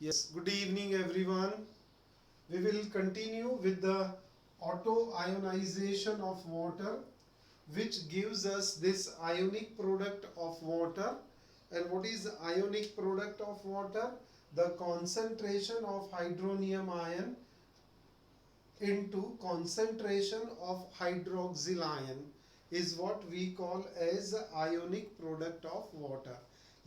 Yes, good evening everyone. We will continue with the auto ionization of water, which gives us this ionic product of water. And what is the ionic product of water? The concentration of hydronium ion into concentration of hydroxyl ion is what we call as ionic product of water.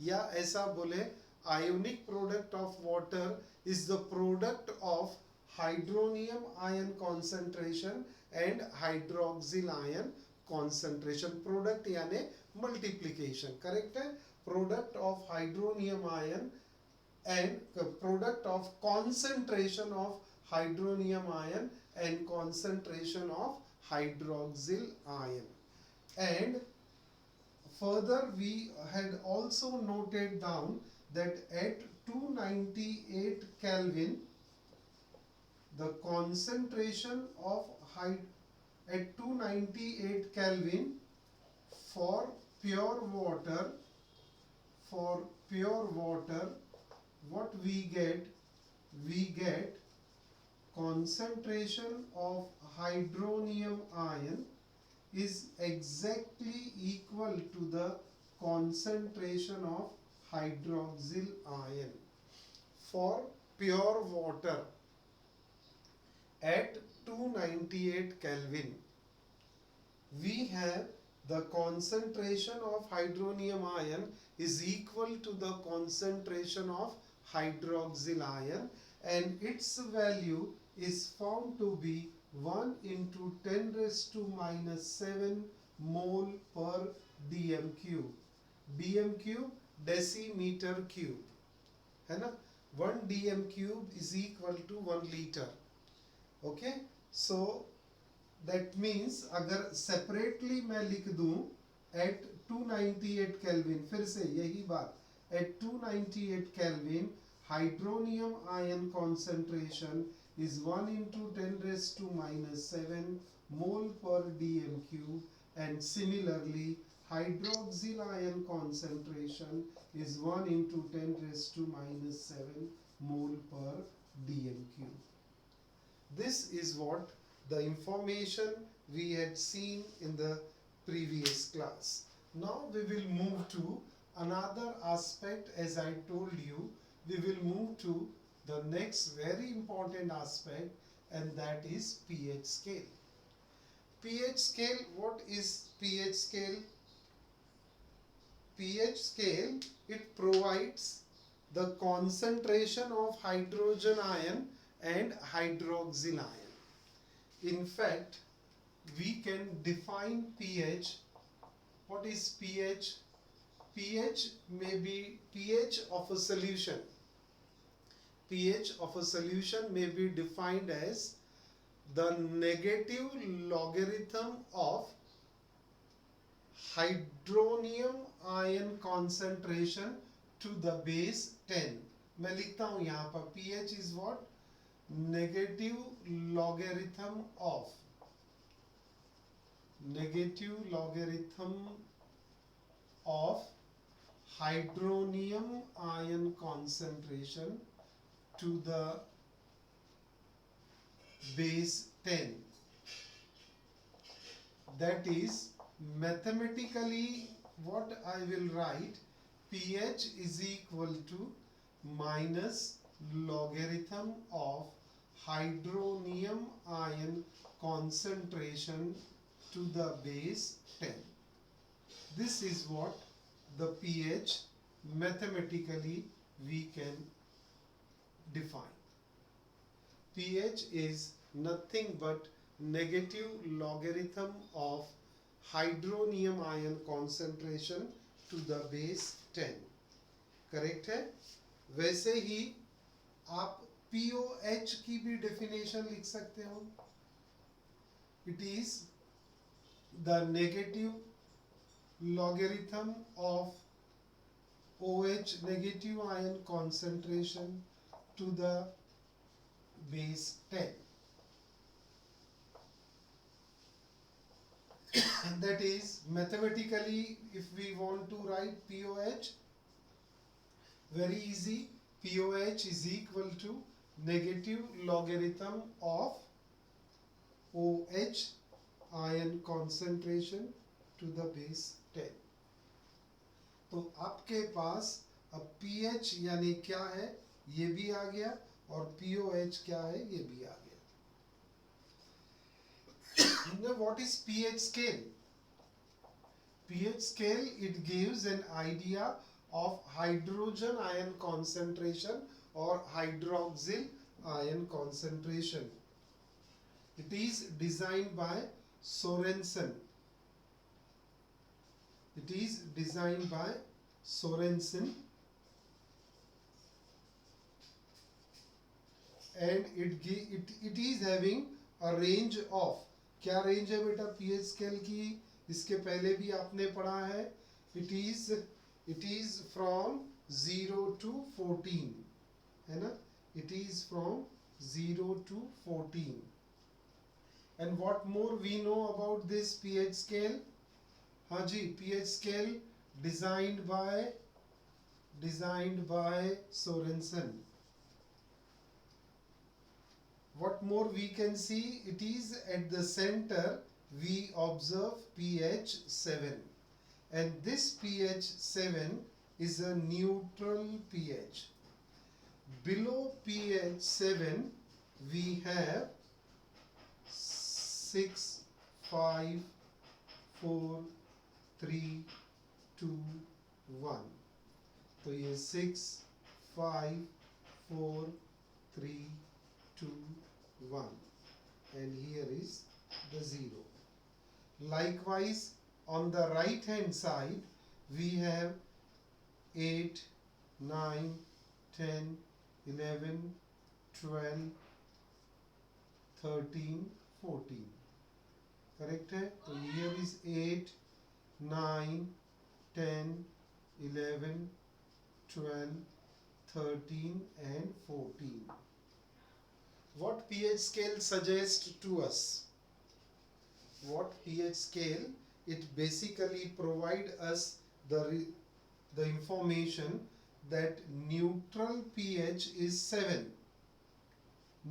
या ऐसा बोले ionic product of water is the product of hydronium ion concentration and hydroxyl ion concentration. Product यानी multiplication, correct है? Product of hydronium ion and product of concentration of hydronium ion and concentration of hydroxyl ion. And further we had also noted down that at 298 Kelvin the concentration of at 298 Kelvin for pure water, for pure water, what we get concentration of hydronium ion is exactly equal to the concentration of hydroxyl ion for pure water at 298 Kelvin. We have the concentration of hydronium ion is equal to the concentration of hydroxyl ion, and its value is found to be 1 into 10 raised to minus 7 mole per dm cube. dm cube decimeter cube है ना. 1 dm cube is equal to 1 liter. Okay, so that means अगर separately मैं लिख दूं at 298 Kelvin, फिर से यही बात, at 298 Kelvin hydronium ion concentration is 1 into 10 raised to minus 7 mole per dm cube, and similarly hydroxyl ion concentration is 1 into 10 raised to minus 7 mole per dm cube. This is what the information we had seen in the previous class. Now we will move to another aspect. As I told you, we will move to the next very important aspect, and that is pH scale. pH scale, what is pH scale? pH scale, it provides the concentration of hydrogen ion and hydroxyl ion. In fact, we can define pH. What is pH? pH may be pH of a solution. pH of a solution may be defined as the negative logarithm of hydronium ion concentration to the base 10. मैं लिखता हूं यहां पर pH is what? Negative logarithm of hydronium ion concentration to the base 10. That is, mathematically what I will write, pH is equal to minus logarithm of hydronium ion concentration to the base 10. This is what the pH mathematically we can define. pH is nothing but negative logarithm of hydronium ion concentration to the base 10. Correct है. वैसे ही आप POH की भी definition लिख सकते हो. It is the negative logarithm of OH, negative ion concentration, to the base 10. And that is, mathematically, if we want to write POH, very easy. POH is equal to negative logarithm of OH ion concentration to the base 10. तो आपके पास अब pH यानी क्या है ये भी आ गया और POH क्या है ये भी आ गया. Now what is pH scale? pH scale, it gives an idea of hydrogen ion concentration or hydroxyl ion concentration. It is designed by Sorensen. It is designed by Sorensen, and it is having a range of, क्या range है बेटा pH scale की, इसके पहले भी आपने पढ़ा है. it is from 0 to 14 है ना. It is from 0 to 14. And what more we know about this pH scale? हाँ जी, pH scale designed by Sorensen. What more we can see? It is at the center we observe pH 7, and this pH 7 is a neutral pH. Below pH 7 we have 6, 5, 4, 3, 2, 1. तो ये 6, 5, 4, 3, 2, 1, and here is the 0. Likewise, on the right hand side we have 8, 9, 10, 11, 12, 13, 14. Correct है? तो here is 8, 9, 10, 11, 12, 13 and 14. What pH scale suggests to us? What pH scale? It basically provide us the information that neutral pH is 7.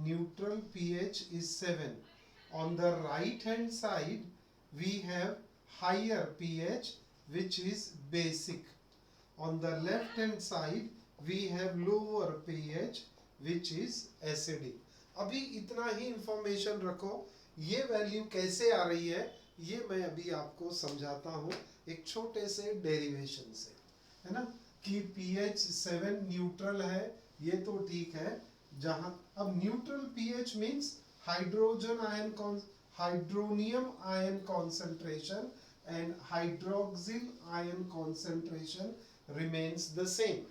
Neutral pH is 7. On the right hand side we have higher pH which is basic. On the left hand side we have lower pH which is acidic. अभी इतना ही information रखो. ये value कैसे आ रही है ये मैं अभी आपको समझाता हूँ एक छोटे से डेरिवेशन से, है ना. कि pH 7 न्यूट्रल है ये तो ठीक है. जहाँ अब neutral pH means hydronium ion concentration and hydroxyl ion concentration remains the same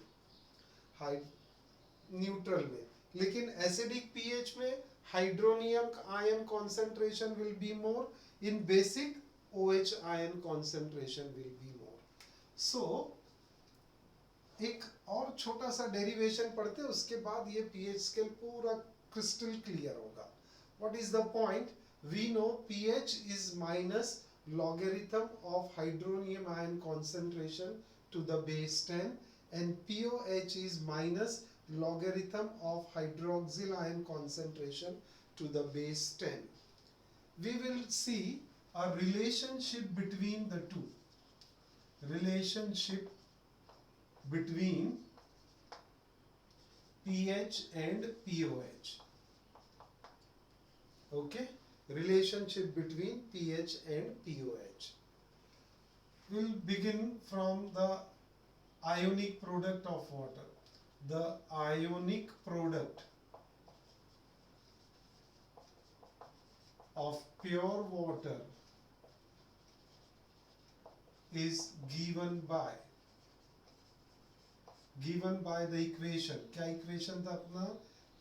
neutral में. लेकिन एसिडिक pH में hydronium ion concentration will be more. In basic OH ion concentration will be more. So एक और छोटा सा derivation पढ़ते हैं उसके बाद ये pH स्केल पूरा क्रिस्टल क्लियर होगा. What is the point? We know pH is minus logarithm of hydronium ion concentration to the base 10 and POH is minus logarithm of hydroxyl ion concentration to the base 10. We will see a relationship between the two. Relationship between pH and POH. Okay? Relationship between pH and POH. We'll begin from the ionic product of water. The ionic product of pure water is given by the equation. क्या equation था अपना?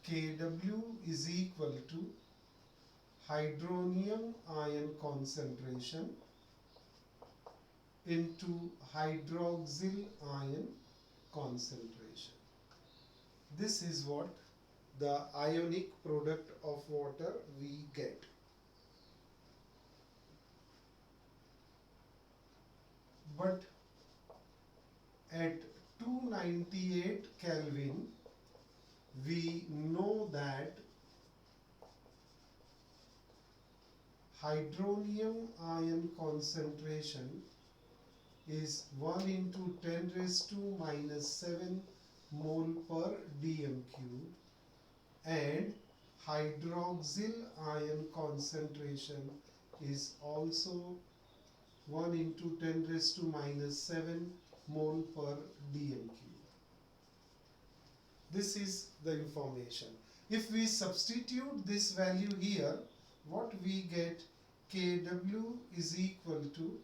Kw is equal to hydronium ion concentration into hydroxyl ion concentration. This is what the ionic product of water we get. But at 298 Kelvin we know that hydronium ion concentration is 1 into 10 raised to minus 7 mole per dm cube, and hydroxyl ion concentration is also 1 into 10 raised to minus 7 mole per dm cube. This is the information. If we substitute this value here, what we get, Kw is equal to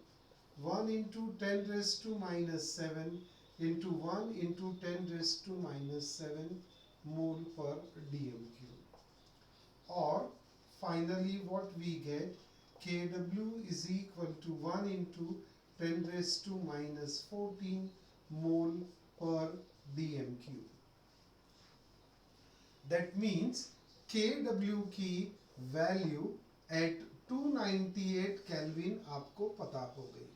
1 into 10 raised to minus 7 into 1 into 10 raised to minus 7 mole per dm cube. Or finally what we get, Kw is equal to 1 into 10 raised to minus 14 mole per dm cube. That means Kw की value eight 298 kelvin आपको पता हो गई.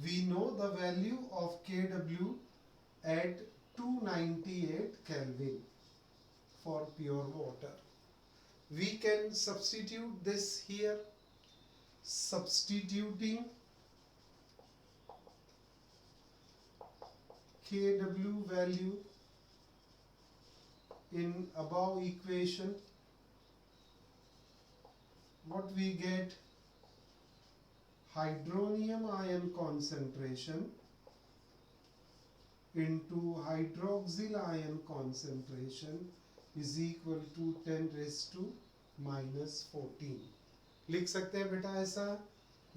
We know the value of Kw at 298 Kelvin for pure water. We can substitute this here. Substituting Kw value in above equation, what we get, hydronium ion concentration into hydroxyl ion concentration is equal to 10 raised to minus 14. लिख सकते हैं बेटा ऐसा.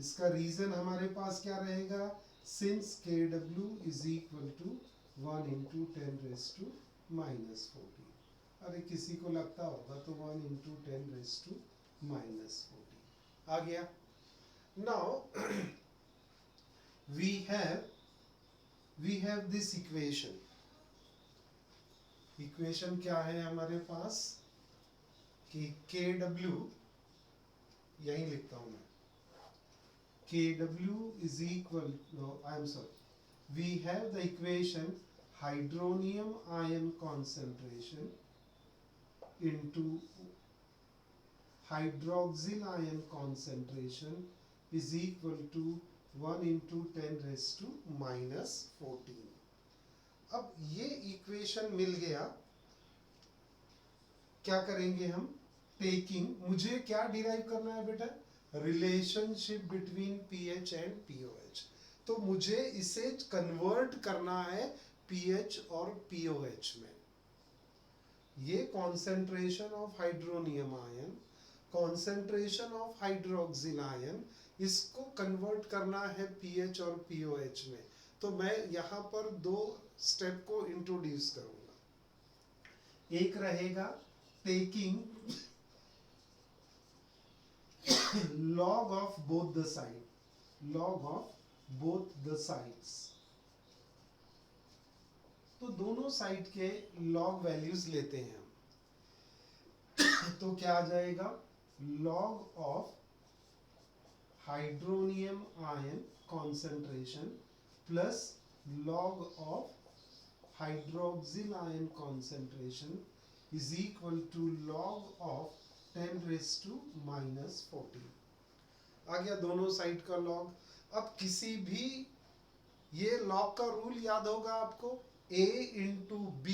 इसका reason हमारे पास क्या रहेगा, since Kw is equal to 1 into 10 raised to minus 14. अरे किसी को लगता होगा तो 1 into 10 raised to minus 14 आ गया. Now we have this equation. Equation क्या है हमारे पास कि Kw, यही लिखता हूं मैं, Kw is equal, no I am sorry, we have the equation hydronium ion concentration into hydroxyl ion concentration is equal to 1 into 10 raised to minus 14. अब ये इक्वेशन मिल गया. क्या करेंगे हम, टेकिंग, मुझे क्या डिराइव करना है बेटा, relationship between pH and pOH. तो मुझे इसे कन्वर्ट करना है पीएच और पीओएच में. ये concentration of hydronium ion, concentration of hydroxyl ion, इसको कन्वर्ट करना है पीएच और पीओएच में. तो मैं यहाँ पर दो स्टेप को इंट्रोड्यूस करूंगा. एक रहेगा taking log of both the side, log of both the sides. तो दोनों साइड के log वैल्यूज लेते हैं हम. तो क्या आ जाएगा, log of hydronium ion concentration plus log of hydroxyl ion concentration is equal to log of 10 raised to minus 14. आ गया दोनों साइड का log. अब किसी भी, ये log का रूल याद होगा आपको, a into b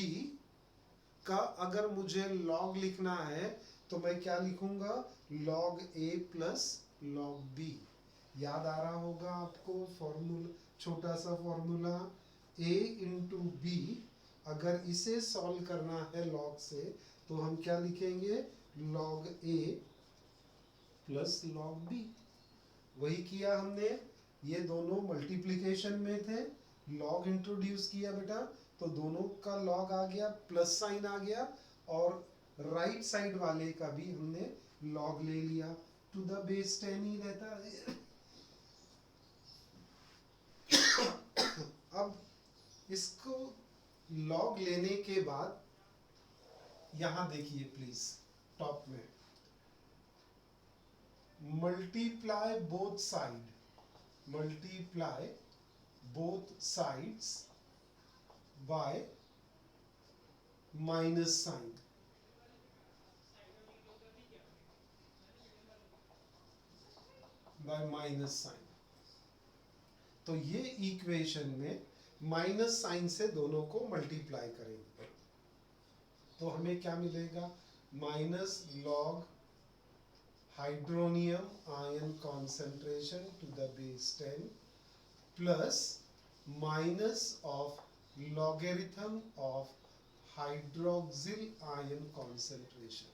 का अगर मुझे log लिखना है तो मैं क्या लिखूंगा, log a plus log b. याद आ रहा होगा आपको फॉर्मूला, छोटा सा फॉर्मूला, a into b. अगर इसे सॉल्व करना है log से तो हम क्या लिखेंगे, log a plus log b. वही किया हमने, ये दोनों मल्टीप्लिकेशन में थे, log इंट्रोड्यूस किया बेटा, तो दोनों का log आ गया, प्लस साइन आ गया, और राइट साइड वाले का भी हमने log ले लिया. टू द बेस 10 ही रहता है. अब इसको log लेने के बाद यहां देखिए प्लीज, टॉप में multiply both side, multiply both sides by minus sign, by minus sign. तो ये इक्वेशन में माइनस साइन से दोनों को मल्टीप्लाई करेंगे तो हमें क्या मिलेगा, minus log hydronium ion concentration to the base 10 plus minus of logarithm of hydroxyl ion concentration,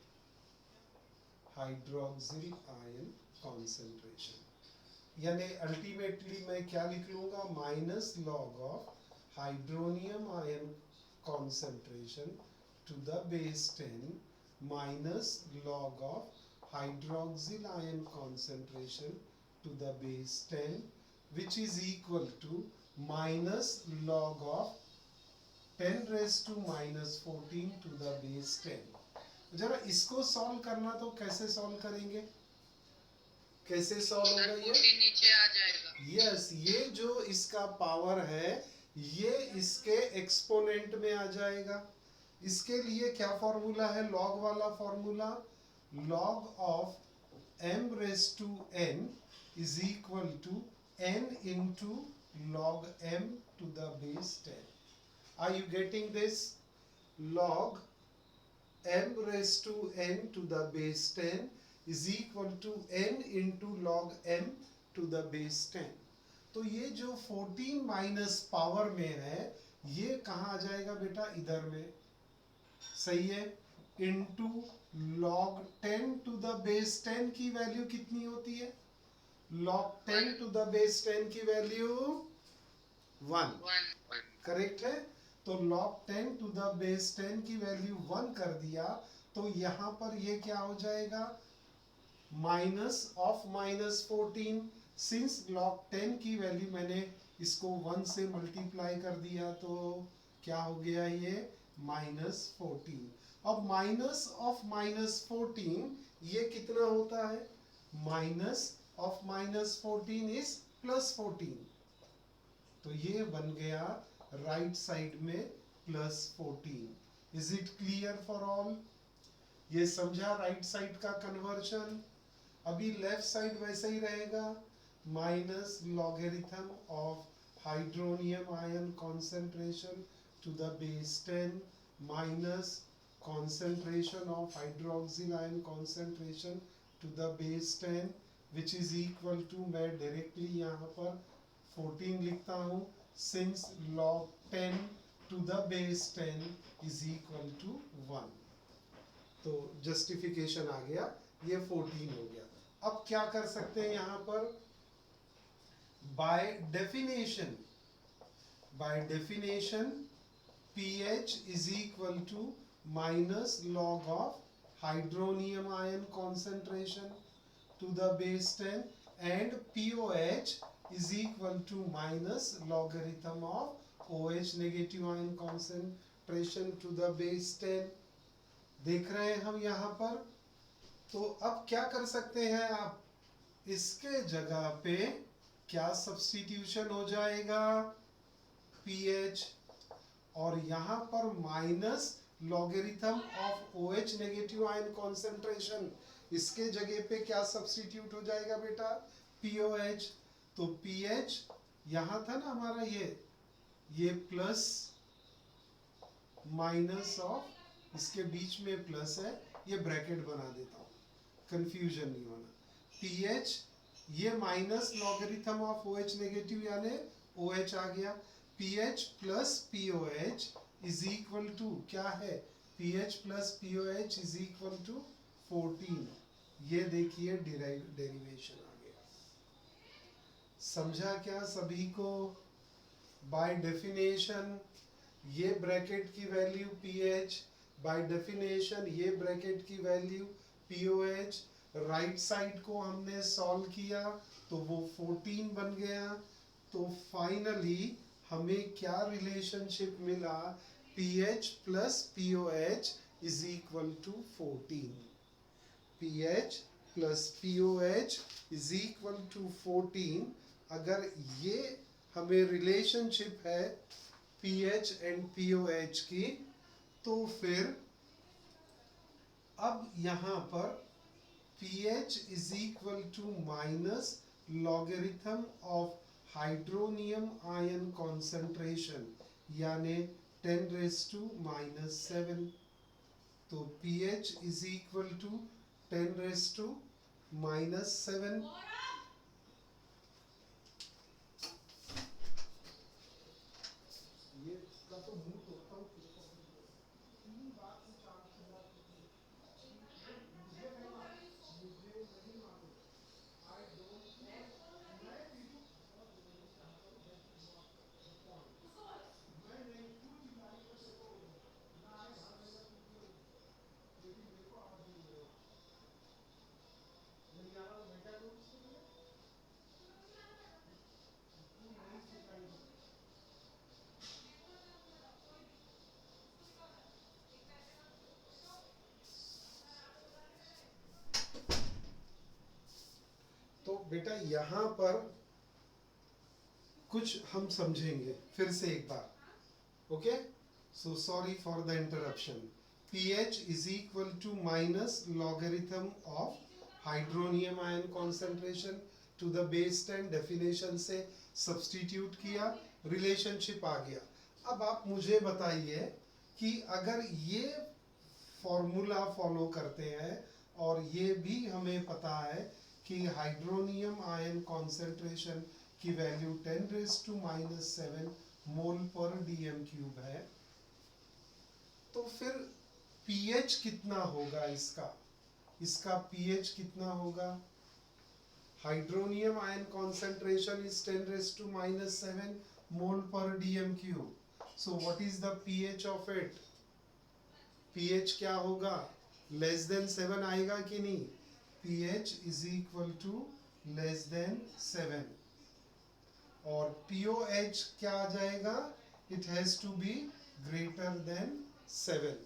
hydroxyl ion concentration. यानी अल्टीमेटली मैं क्या लिख लूंगा, minus log of hydronium ion concentration to the base 10 minus log of hydroxyl ion concentration to the base 10 which is equal to minus log of 10 raised to minus 14 to the base 10। जरा इसको solve करना तो कैसे solve करेंगे, कैसे solve होगा ये, नीचे आ जाएगा। यस, ये जो इसका पावर है ये इसके एक्सपोनेंट में आ जाएगा। इसके लिए क्या फॉर्मूला है, लॉग वाला formula, log of m raise to n is equal to n into log m to the base 10। Are you getting this? Log m raised to n to the base 10 is equal to n into log m to the base 10। तो ये जो 14 minus power में है ये कहाँ आ जाएगा बेटा, इधर में, सही है, into log 10 to the base 10 की वैल्यू कितनी होती है, log 10 to the base 10 की वैल्यू 1, करेक्ट है। तो log 10 to the base 10 की वैल्यू 1 कर दिया तो यहाँ पर ये क्या हो जाएगा, minus of minus 14। Since log 10 की वैल्यू मैंने इसको 1 से मल्टीप्लाई कर दिया तो क्या हो गया ये माइनस 14। अब माइनस ऑफ माइनस 14 ये कितना होता है, minus of minus 14 is plus 14। तो ये बन गया राइट साइड में plus 14। Is it clear for all, ये समझा राइट साइड का कन्वर्शन। अभी लेफ्ट साइड वैसे ही रहेगा, minus logarithm of hydronium ion concentration to the base 10 minus concentration of hydroxyl ion concentration to the base 10 which is equal to, मैं directly यहाँ पर 14 लिखता हूँ since log 10 to the base 10 is equal to 1। तो justification आ गया, ये 14 हो गया। अब क्या कर सकते हैं यहाँ पर, by definition pH is equal to minus log of hydronium ion concentration to the base 10 and POH is equal to minus logarithm of OH negative ion concentration to the base 10। देख रहे हैं हम यहाँ पर। तो अब क्या कर सकते हैं आप, इसके जगह पे क्या सब्स्टिट्यूशन हो जाएगा, pH, और यहाँ पर minus logarithm of OH negative ion concentration, इसके जगह पे क्या सब्स्टिट्यूट हो जाएगा बेटा, POH। तो pH यहाँ था ना हमारा ये प्लस माइनस ऑफ, इसके बीच में प्लस है, ये ब्रैकेट बना देता हूँ कंफ्यूजन नहीं होना। pH ये minus logarithm of OH negative यानी OH आ गया, pH plus POH is equal to क्या है, pH plus POH is equal to 14। ये देखिए डेरिवेशन आ गया, समझा क्या सभी को। बाय डेफिनेशन ये ब्रैकेट की वैल्यू pH, बाय डेफिनेशन ये ब्रैकेट की वैल्यू POH। राइट साइड को हमने सॉल्व किया तो वो 14 बन गया। तो फाइनली हमें क्या रिलेशनशिप मिला, pH plus POH is equal to 14। pH plus POH is equal to 14। अगर ये हमें रिलेशनशिप है pH एंड POH की, तो फिर अब यहाँ पर pH is equal to minus logarithm of hydronium ion concentration यानी 10 raised to minus 7. तो pH is equal to 10 raised to minus 7. ये इसका तो मुंह तोड़ता हूँ. तीन बार से चार बार मुझे नहीं मालूम. I don't know. मैं भी चाहता हूँ that is not the point. मैं नहीं क्यों दिखाई कर सकता हूँ. ना है हमेशा लेकिन मेरे को आवाज नहीं आ रहा बेटा को नहीं सिखाई. तो बेटा यहाँ पर कुछ हम समझेंगे फिर से एक बार. Okay, so sorry for the interruption. pH is equal to minus logarithm of hydronium ion concentration to the base 10. Definition से सब्स्टिट्यूट किया, रिलेशनशिप आ गया. अब आप मुझे बताइए कि अगर ये फॉर्मूला फॉलो करते हैं और ये भी हमें पता है कि हाइड्रोनियम आयन कॉन्सेंट्रेशन की value 10 raise to minus 7 mole per dm cube है, तो फिर पीएच कितना होगा इसका पीएच कितना होगा. Hydronium ion concentration is 10 raise to minus 7 mole per dm cube. So what is the pH of it. PH क्या होगा, लेस देन 7 आएगा कि नहीं. pH is equal to less than 7. और POH क्या आ जाएगा, it has to be greater than 7.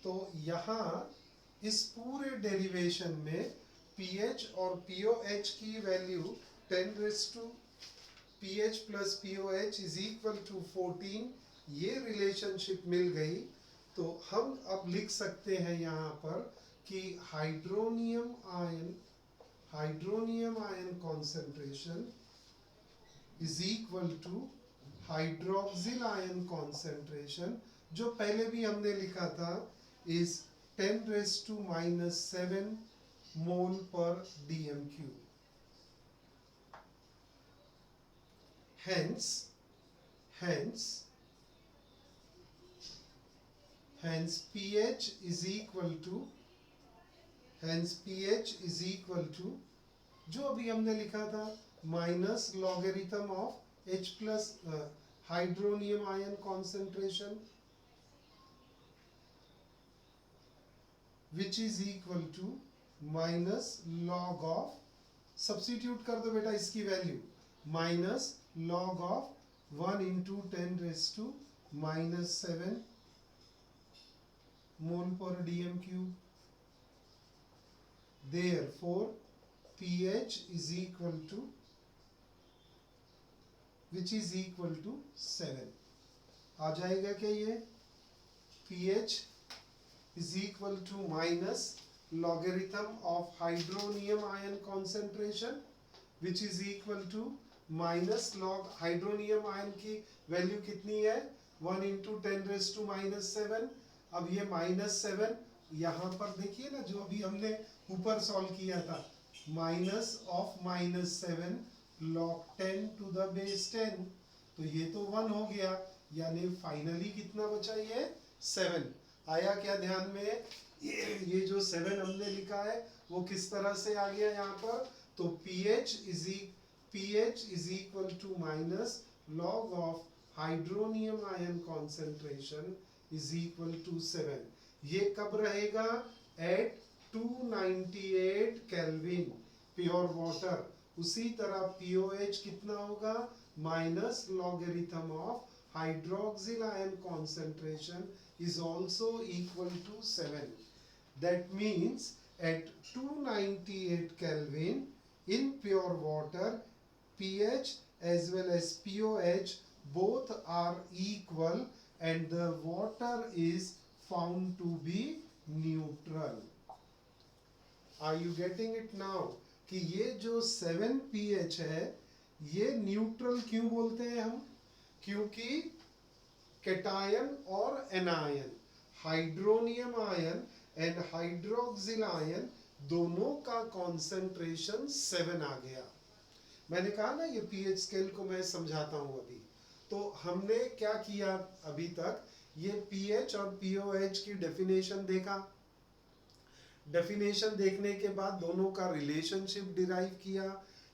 तो यहाँ इस पूरे डेरिवेशन में pH और POH की value 10 raise to pH plus POH is equal to 14. ये रिलेशनशिप मिल गई. तो हम अब लिख सकते हैं यहाँ पर कि hydronium ion concentration is equal to hydroxyl ion concentration, जो पहले भी हमने लिखा था, is 10 raise to minus 7 mole per dm cube. hence pH is equal to जो अभी हमने लिखा था minus logarithm of H plus hydronium ion concentration which is equal to minus log of, substitute कर दो बेटा इसकी वैल्यू, minus log of 1 into 10 raise to minus 7 mole per dm cube. Therefore, pH is equal to, which is equal to 7. आ जाएगा क्या ये. pH is equal to minus logarithm of hydronium ion concentration, which is equal to minus log hydronium ion की value कितनी है, 1 into 10 raise to minus 7. अब ये minus 7 यहाँ पर देखिए ना, जो अभी हमने ऊपर सॉल्व किया था, minus of minus 7 log 10 to the base 10. तो ये तो 1 हो गया, यानी फाइनली कितना बचा, ये 7 आया क्या ध्यान में. ये जो 7 हमने लिखा है वो किस तरह से आ गया यहाँ पर. तो pH is equal to minus log of hydronium ion concentration is equal to 7. ये कब रहेगा, एट 298 केल्विन प्योर वाटर. उसी तरह POH कितना होगा, minus logarithm of hydroxyl ion concentration is also equal to 7. That means at 298 Kelvin in pure water, pH as well as POH both are equal and the water is found to be neutral. Are you getting it now? कि ये जो 7 pH है ये neutral क्यों बोलते हैं हम? क्योंकि कैटायन और anion, hydronium ion and hydroxyl ion दोनों का कॉन्सेंट्रेशन 7 आ गया। मैंने कहा ना ये पीएच स्केल को मैं समझाता हूं अभी। तो हमने क्या किया अभी तक, ये पीएच और पीओएच की डेफिनेशन देखा। डेफिनेशन देखने के बाद दोनों का रिलेशनशिप डिराइव किया।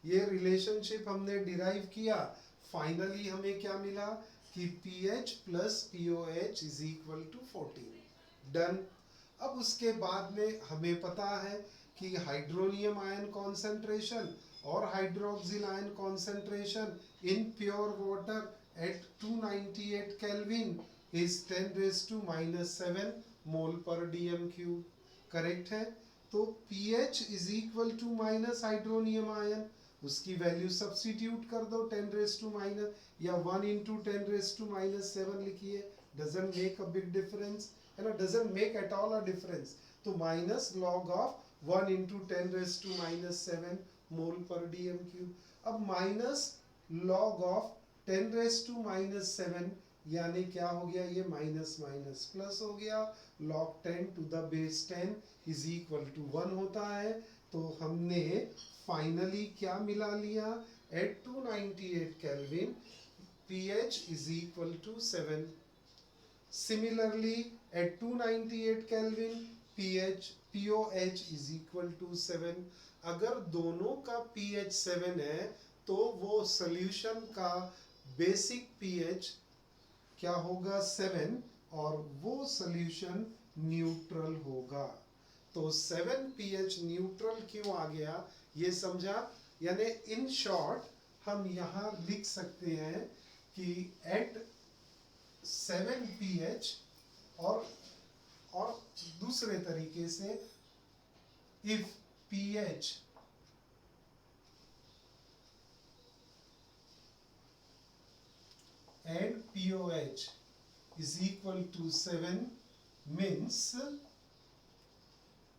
ये रिलेशनशिप हमने डिराइव किया, फाइनली हमें क्या मिला कि pH plus POH is equal to 14। Done. अब उसके बाद में हमें पता है कि हाइड्रोनियम आयन कॉन्सेंट्रेशन और hydroxyl ion concentration in pure water at 298 kelvin is 10⁻⁻7 mole per dm³। Correct है? तो pH is equal to minus hydronium ion, उसकी वैल्यू सब्स्टिट्यूट कर दो 10⁻⁻, या 1 इंटू 10⁻⁻7 लिखिए, doesn't make a big difference, है ना, doesn't make at all a difference. तो minus log of 1 into 10⁻⁻7 mole per dm³। अब माइनस लॉग ऑफ 10⁻⁻7 यानी क्या हो गया, ये माइनस माइनस प्लस हो गया, log 10 to the base 10 is equal to 1 होता है। तो हमने फाइनली क्या मिला लिया, at 298 kelvin pH is equal to 7. Similarly, at 298 Kelvin, POH is equal to 7. अगर दोनों का pH 7 है तो वो सॉल्यूशन का बेसिक pH क्या होगा, 7, और वो सॉल्यूशन न्यूट्रल होगा। तो 7 pH न्यूट्रल क्यों आ गया ये समझा। यानी इन शॉर्ट हम यहाँ लिख सकते हैं कि एट 7 pH, और दूसरे तरीके से if pH and POH is equal to 7 means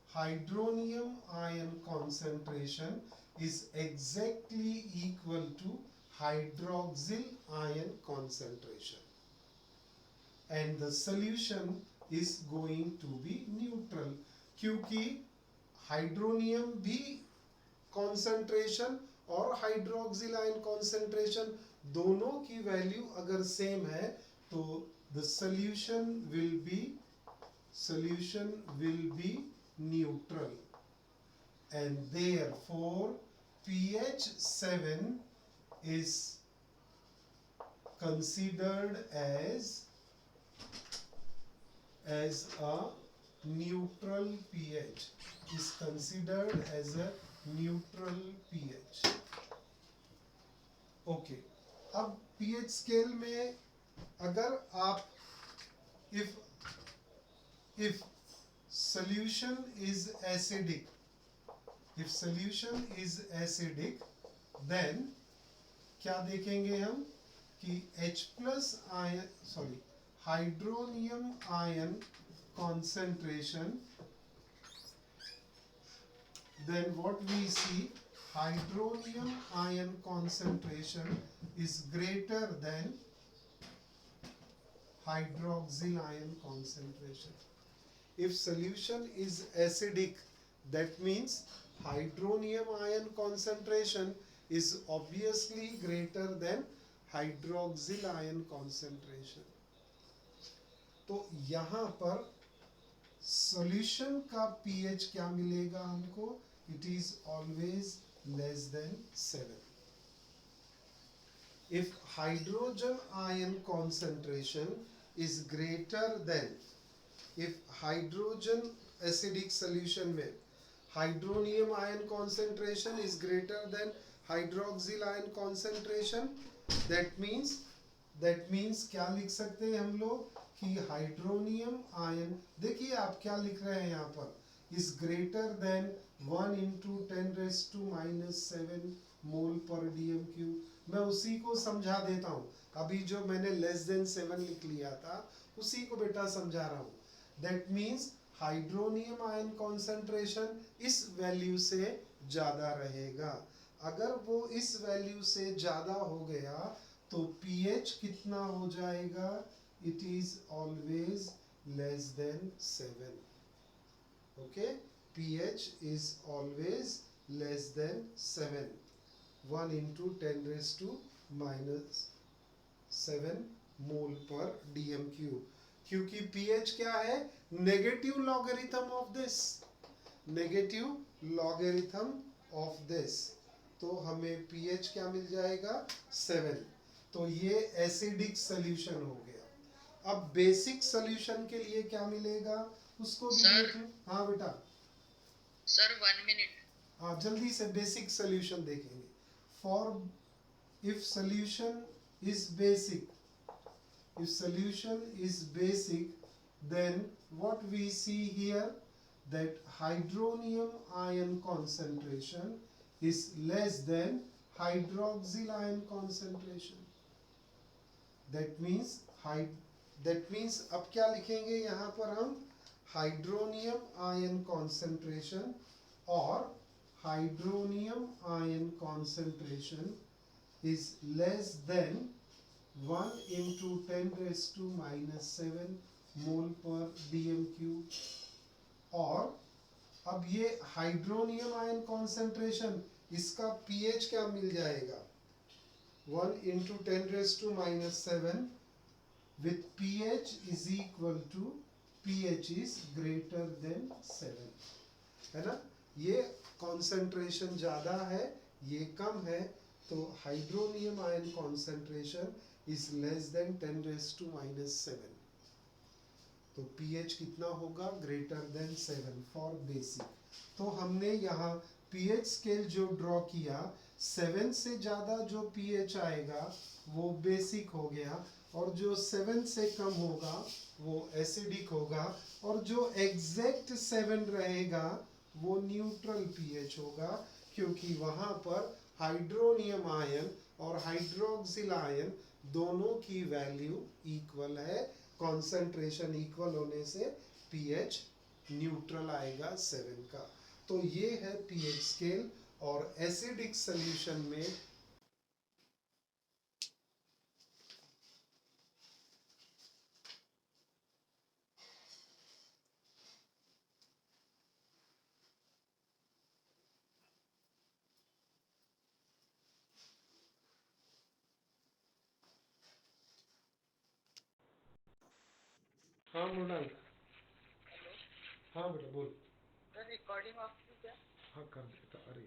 hydronium ion concentration is exactly equal to hydroxyl ion concentration, and the solution is going to be neutral, क्योंकि हाइड्रोनियम भी कॉन्सेंट्रेशन और हाइड्रोक्सिल आयन कॉन्सेंट्रेशन दोनों की value अगर same है तो the solution will be neutral, and therefore pH 7 is considered as a neutral pH, is considered as a neutral pH. Okay, अब pH scale में अगर आप if solution is acidic, then क्या देखेंगे हम कि H plus ion, hydronium ion concentration, then what we see, hydronium ion concentration is greater than hydroxyl ion concentration. If solution is acidic, that means hydronium ion concentration is obviously greater than hydroxyl ion concentration. तो यहाँ पर solution का pH क्या मिलेगा हमको, it is always less than 7. If hydrogen ion concentration is greater than, if hydrogen acidic solution में hydronium ion concentration is greater than hydroxyl ion concentration, that means क्या लिख सकते हैं हम लोग कि हाइड्रोनियम आयन, देखिए आप क्या लिख रहे हैं यहाँ पर, is greater than 1 into 10⁻⁻7 mole per dm³। मैं उसी को समझा देता हूँ। अभी जो मैंने लेस देन 7 लिख लिया था उसी को बेटा समझा रहा हूँ. That means hydronium ion concentration इस वैल्यू से ज्यादा रहेगा. अगर वो इस वैल्यू से ज्यादा हो गया तो pH कितना हो जाएगा? It is always less than 7. Okay, pH is always less than 7. 1 into 10 raised to minus 7 mole पर dm क्यूब. क्योंकि pH क्या है? Negative logarithm of this. Negative logarithm of this. तो हमें pH क्या मिल जाएगा? 7. तो ये एसिडिक सोल्यूशन हो गया. अब बेसिक सोल्यूशन के लिए क्या मिलेगा उसको भी देख लो. हाँ बेटा. Sir 1 minute. हाँ जल्दी से बेसिक सोल्यूशन देखेंगे. For if solution is basic, if solution is basic, then what we see here, that hydronium ion concentration is less than hydroxyl ion concentration. That means अब क्या लिखेंगे यहाँ पर हम? हाइड्रोनियम आयन कॉन्सेंट्रेशन और hydronium ion concentration is less than 1 into 10 raised to minus 7 mole पर dm cube. और अब ये हाइड्रोनियम आयन कॉन्सेंट्रेशन, इसका pH क्या मिल जाएगा? 1 into 10 raised to minus 7 with pH is equal to pH is greater than 7. है ना? ये कॉन्सेंट्रेशन ज्यादा है, ये कम है, तो hydronium ion concentration is less than 10 raised to minus 7. तो pH कितना होगा? Greater than 7 for basic. तो हमने यहाँ pH स्केल जो ड्रॉ किया, 7 से ज्यादा जो pH आएगा वो बेसिक हो गया, और जो 7 से कम होगा वो एसिडिक होगा, और जो एग्जैक्ट 7 रहेगा वो न्यूट्रल pH होगा, क्योंकि वहां पर हाइड्रोनियम आयन और हाइड्रोक्सिल आयन दोनों की वैल्यू इक्वल है. कॉन्सेंट्रेशन इक्वल होने से pH न्यूट्रल आएगा 7 का. तो ये है pH स्केल. और एसिडिक सॉल्यूशन में हाँ मृणाल. हाँ बेटा बोल. सर रिकॉर्डिंग ऑफ की क्या? हाँ कर देता. अरे